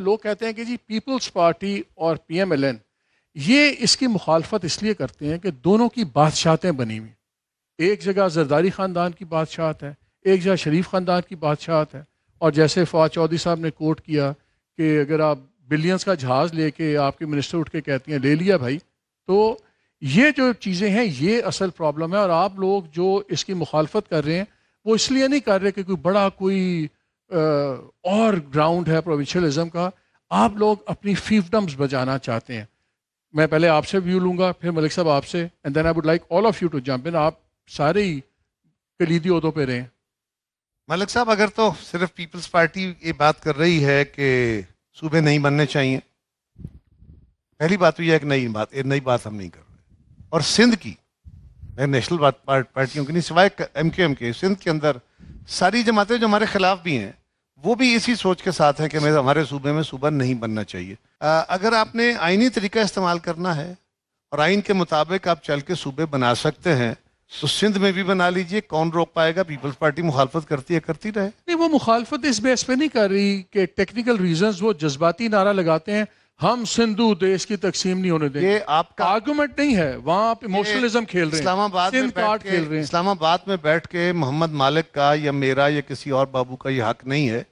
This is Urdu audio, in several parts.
لوگ کہتے ہیں کہ جی پیپلز پارٹی اور پی ایم ایل این یہ اس کی مخالفت اس لیے کرتے ہیں کہ دونوں کی بادشاہتیں بنی ہوئی، ایک جگہ زرداری خاندان کی بادشاہت ہے، ایک جگہ شریف خاندان کی بادشاہت ہے. اور جیسے فواد چودھری صاحب نے کوٹ کیا کہ اگر آپ بلینز کا جہاز لے کے آپ کے منسٹر اٹھ کے کہتی ہیں لے لیا بھائی، تو یہ جو چیزیں ہیں یہ اصل پرابلم ہے. اور آپ لوگ جو اس کی مخالفت کر رہے ہیں وہ اس لیے نہیں کر رہے کہ کوئی بڑا کوئی اور گراؤنڈ ہے پروونشلزم کا، آپ لوگ اپنی فیفڈمز بجانا چاہتے ہیں. میں پہلے آپ سے ویو لوں گا، پھر ملک صاحب آپ سے، and then I would like all of you to jump in. آپ سارے ہی کلیدی عہدوں پہ رہے ہیں. ملک صاحب، اگر تو صرف پیپلز پارٹی یہ بات کر رہی ہے کہ صوبے نہیں بننے چاہیے، پہلی بات تو یہ ہے کہ نئی بات ہم نہیں کر رہے. اور سندھ کی نیشنل پارٹیوں کی نہیں، سوائے ایم کے سندھ کے اندر ساری جماعتیں جو ہمارے خلاف بھی ہیں وہ بھی اسی سوچ کے ساتھ ہیں کہ ہمارے صوبے میں صوبہ نہیں بننا چاہیے. اگر آپ نے آئینی طریقہ استعمال کرنا ہے اور آئین کے مطابق آپ چل کے صوبے بنا سکتے ہیں تو سندھ میں بھی بنا لیجئے. کون روک پائے گا؟ پیپلز پارٹی مخالفت کرتی ہے، کرتی رہے. نہیں، وہ مخالفت اس بیس پہ نہیں کر رہی کہ ٹیکنیکل ریزنز، وہ جذباتی نعرہ لگاتے ہیں ہم سندھو دیش کی تقسیم نہیں ہونے دیں گے. یہ آپ کا آرگومنٹ نہیں ہے، وہاں آپ ایموشنلزم کھیل رہے ہیں، اسلام آباد میں بیٹھ کے محمد مالک کا یا میرا یا کسی اور بابو کا یہ حق نہیں ہے.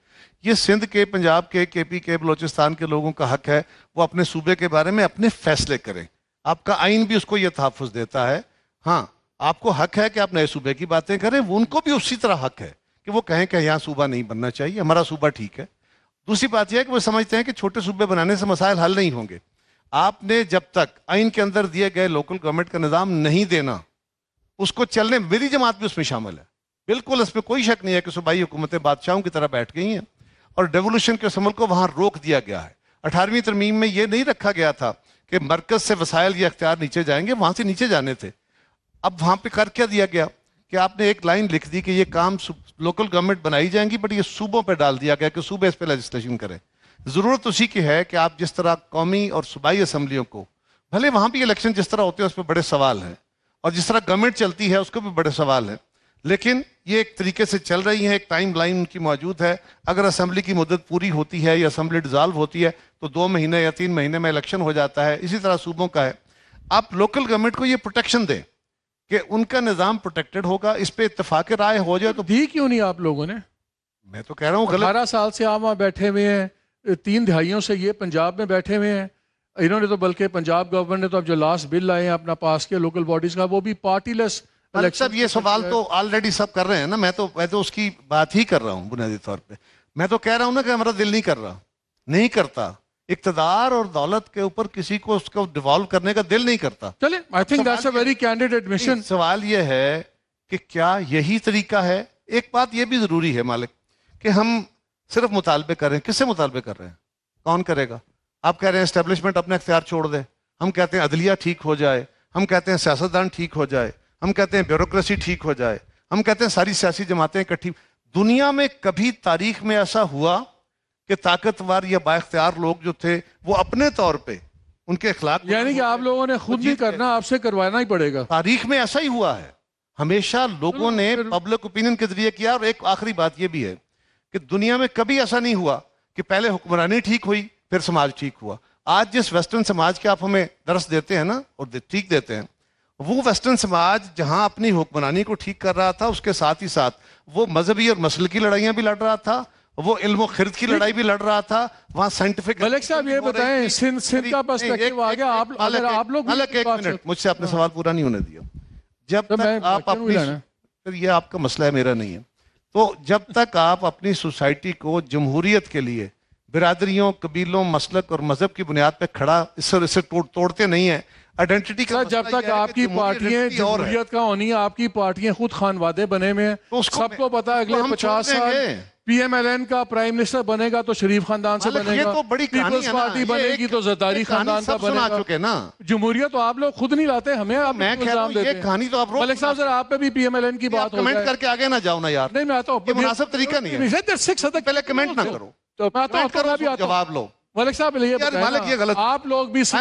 یہ سندھ کے، پنجاب کے پی کے، بلوچستان کے لوگوں کا حق ہے وہ اپنے صوبے کے بارے میں اپنے فیصلے کریں. آپ کا آئین بھی اس کو یہ تحفظ دیتا ہے. ہاں، آپ کو حق ہے کہ آپ نئے صوبے کی باتیں کریں، ان کو بھی اسی طرح حق ہے کہ وہ کہیں کہ یہاں صوبہ نہیں بننا چاہیے، ہمارا صوبہ ٹھیک ہے. دوسری بات یہ ہے کہ وہ سمجھتے ہیں کہ چھوٹے صوبے بنانے سے مسائل حل نہیں ہوں گے. آپ نے جب تک آئین کے اندر دیے گئے لوکل گورنمنٹ کا نظام نہیں دینا، اس کو چلنے، میری جماعت بھی اس میں شامل ہے، بالکل اس میں کوئی شک نہیں ہے کہ صوبائی حکومتیں بادشاہوں کی طرح بیٹھ گئی ہیں اور ڈیولوشن کے عمل کو وہاں روک دیا گیا ہے. 18ویں ترمیم میں یہ نہیں رکھا گیا تھا کہ مرکز سے وسائل یا اختیار نیچے جائیں گے، وہاں سے نیچے جانے تھے. اب وہاں پہ کر کیا دیا گیا کہ آپ نے ایک لائن لکھ دی کہ یہ کام لوکل گورنمنٹ بنائی جائیں گی، بٹ یہ صوبوں پہ ڈال دیا گیا کہ صوبے اس پہ لیجسلیشن کریں. ضرورت اسی کی ہے کہ آپ جس طرح قومی اور صوبائی اسمبلیوں کو، بھلے وہاں بھی الیکشن جس طرح ہوتے ہیں اس پہ بڑے سوال ہیں اور جس طرح گورنمنٹ چلتی ہے اس کو بھی بڑے سوال ہیں، لیکن یہ ایک طریقے سے چل رہی ہیں، ایک ٹائم لائن ان کی موجود ہے. اگر اسمبلی کی مدت پوری ہوتی ہے یا اسمبلی ڈیزالو ہوتی ہے تو 2 مہینے یا 3 مہینے میں الیکشن ہو جاتا ہے. اسی طرح صوبوں کا ہے. آپ لوکل گورنمنٹ کو یہ پروٹیکشن دیں کہ ان کا نظام پروٹیکٹڈ ہوگا. اس پہ اتفاق رائے ہو جائے تو دی کیوں نہیں آپ لوگوں نے؟ میں تو کہہ رہا ہوں 18 سال سے آپ وہاں بیٹھے ہوئے ہیں، 3 دہائیوں سے یہ پنجاب میں بیٹھے ہوئے ہیں. انہوں نے تو بلکہ پنجاب گورنمنٹ نے تو اب جو لاسٹ بل آئے ہیں اپنا پاس کیا لوکل باڈیز کا، وہ بھی پارٹی لیس الیکشن. یہ سوال تو آلریڈی سب کر رہے ہیں نا، میں تو اس کی بات ہی کر رہا ہوں بنیادی طور پہ. میں تو کہہ رہا ہوں نا کہ ہمارا دل نہیں کر رہا، نہیں کرتا. اقتدار اور دولت کے اوپر کسی کو اس کو ڈیوالو کرنے کا دل نہیں کرتا. چلے، I think that's a very candid admission. سوال یہ ہے کہ کیا یہی طریقہ ہے؟ ایک بات یہ بھی ضروری ہے مالک کہ ہم صرف مطالبے کر رہے ہیں. کس سے مطالبے کر رہے ہیں؟ کون کرے گا؟ آپ کہہ رہے ہیں اسٹیبلشمنٹ اپنے اختیار چھوڑ دے، ہم کہتے ہیں عدلیہ ٹھیک ہو جائے، ہم کہتے ہیں سیاستدان ٹھیک ہو جائے، ہم کہتے ہیں بیوروکریسی ٹھیک ہو جائے، ہم کہتے ہیں ساری سیاسی جماعتیں اکٹھی. دنیا میں کبھی تاریخ میں ایسا ہوا کہ طاقتور یا با اختیار لوگ جو تھے وہ اپنے طور پہ ان کے اخلاق، یعنی کہ آپ لوگوں نے خود نہیں کرنا، آپ سے کروانا ہی پڑے گا. تاریخ میں ایسا ہی ہوا ہے ہمیشہ. لوگوں نے پبلک اوپینین کے ذریعے کیا. اور ایک آخری بات یہ بھی ہے کہ دنیا میں کبھی ایسا نہیں ہوا کہ پہلے حکمرانی ٹھیک ہوئی پھر سماج ٹھیک ہوا. آج جس ویسٹرن سماج کے آپ ہمیں درس دیتے ہیں نا اور ٹھیک دیتے ہیں، وہ ویسٹرن سماج جہاں اپنی حکمرانی کو ٹھیک کر رہا تھا اس کے ساتھ ہی ساتھ وہ مذہبی اور مسلکی لڑائیاں بھی لڑ رہا تھا، وہ علم و خرد کی لڑائی بھی لڑ رہا تھا. وہاں سائنٹیفک. ملک صاحب یہ بتائیں، سندھ کا پرسپیکٹیو آ گیا. آپ لوگ ایک منٹ، مجھ سے آپ نے سوال پورا نہیں ہونے دیا. جب تک آپ اپنی، پھر یہ آپ کا مسئلہ ہے، میرا نہیں ہے. تو جب تک آپ اپنی سوسائٹی کو جمہوریت کے لیے برادریوں، قبیلوں، مسلک اور مذہب کی بنیاد پہ کھڑا اسے توڑتے نہیں ہیں، آئیڈینٹی کا جب تک آپ کی پارٹیاں جمہوریت کا ہونی ہے، آپ کی پارٹیاں خود خانوادے بنے ہوئے ہیں. سب کو پتا ہے اگلے 50 سال پی ایم ایل این کا پرائم منسٹر بنے گا تو شریف خاندان سے بنے گا، پیپلز پارٹی بنے گی تو زرداری خاندان کا بنے گا. جمہوریت تو آپ لوگ خود نہیں لاتے، ہمیں آپ الزام دیتے ہیں. ملک صاحب ذرا آپ پہ بھی پی ایم ایل این کی بات ہو جائے. کمنٹ کر کے آگے نہ جاؤ نا یار. نہیں، میں آتا ہوں. یہ مناسب طریقہ نہیں ہے. پہلے کمنٹ نہ کرو، میں آتا ہوں، جواب لو. ملک صاحب آپ لوگ بھی